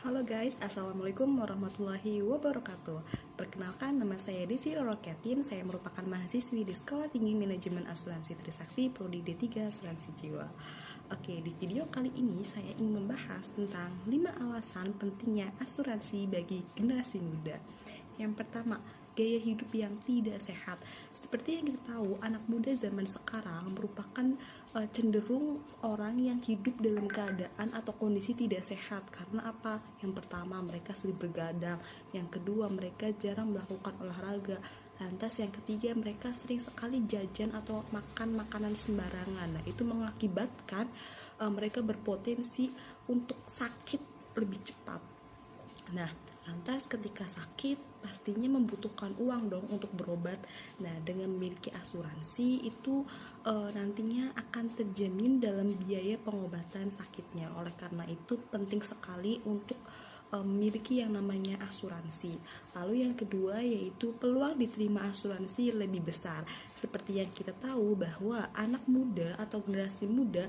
Halo guys, Assalamualaikum warahmatullahi wabarakatuh. Perkenalkan, nama saya Desi Roroketin. Saya merupakan mahasiswi di Sekolah Tinggi Manajemen Asuransi Trisakti Prodi D3 Asuransi Jiwa. Oke, di video kali ini saya ingin membahas tentang 5 alasan pentingnya asuransi bagi generasi muda. Yang pertama, gaya hidup yang tidak sehat. Seperti yang kita tahu, anak muda zaman sekarang merupakan cenderung orang yang hidup dalam keadaan atau kondisi tidak sehat. Karena apa? Yang pertama, mereka sering bergadang. Yang kedua, mereka jarang melakukan olahraga. Lantas yang ketiga, mereka sering sekali jajan atau makan makanan sembarangan. Nah, itu mengakibatkan mereka berpotensi untuk sakit lebih cepat. Nah, lantas ketika sakit pastinya membutuhkan uang dong untuk berobat. Nah, dengan memiliki asuransi itu nantinya akan terjamin dalam biaya pengobatan sakitnya. Oleh karena itu penting sekali untuk memiliki yang namanya asuransi. Lalu yang kedua yaitu peluang diterima asuransi lebih besar. Seperti yang kita tahu bahwa anak muda atau generasi muda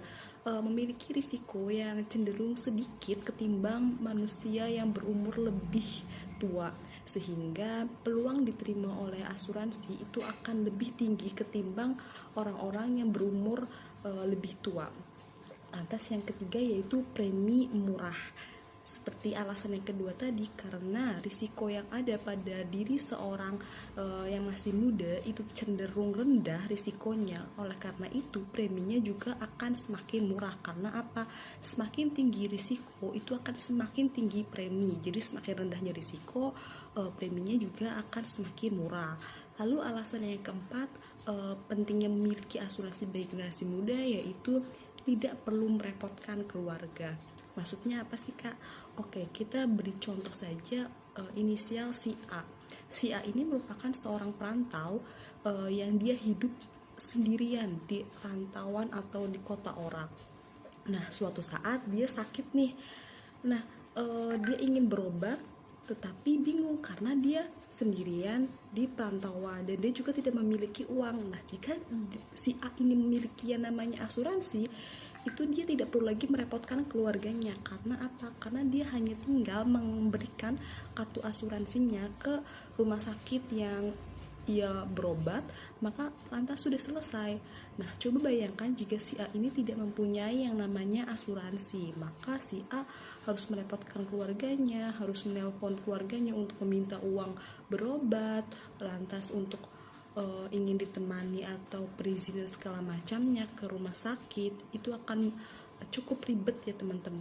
memiliki risiko yang cenderung sedikit ketimbang manusia yang berumur lebih tua, sehingga peluang diterima oleh asuransi itu akan lebih tinggi ketimbang orang-orang yang berumur lebih tua. Lantas yang ketiga yaitu premi murah. Seperti alasan yang kedua tadi, karena risiko yang ada pada diri seorang yang masih muda itu cenderung rendah risikonya. Oleh karena itu preminya juga akan semakin murah. Karena apa? Semakin tinggi risiko itu akan semakin tinggi premi. Jadi semakin rendahnya risiko, preminya juga akan semakin murah. Lalu alasan yang keempat, pentingnya memiliki asuransi bagi generasi muda yaitu tidak perlu merepotkan keluarga. Maksudnya apa sih kak? Oke, kita beri contoh saja inisial si A. Si A ini merupakan seorang perantau yang dia hidup sendirian di rantauan atau di kota orang. Nah, suatu saat dia sakit nih. Nah, dia ingin berobat tetapi bingung karena dia sendirian di perantauan dan dia juga tidak memiliki uang. Nah, jika si A ini memiliki yang namanya asuransi, itu dia tidak perlu lagi merepotkan keluarganya. Karena apa? Karena dia hanya tinggal memberikan kartu asuransinya ke rumah sakit yang ia berobat, maka lantas sudah selesai. Nah, coba bayangkan jika si A ini tidak mempunyai yang namanya asuransi, maka si A harus merepotkan keluarganya, harus menelpon keluarganya untuk meminta uang berobat, lantas untuk ingin ditemani atau perizinan segala macamnya ke rumah sakit, itu akan cukup ribet ya teman-teman.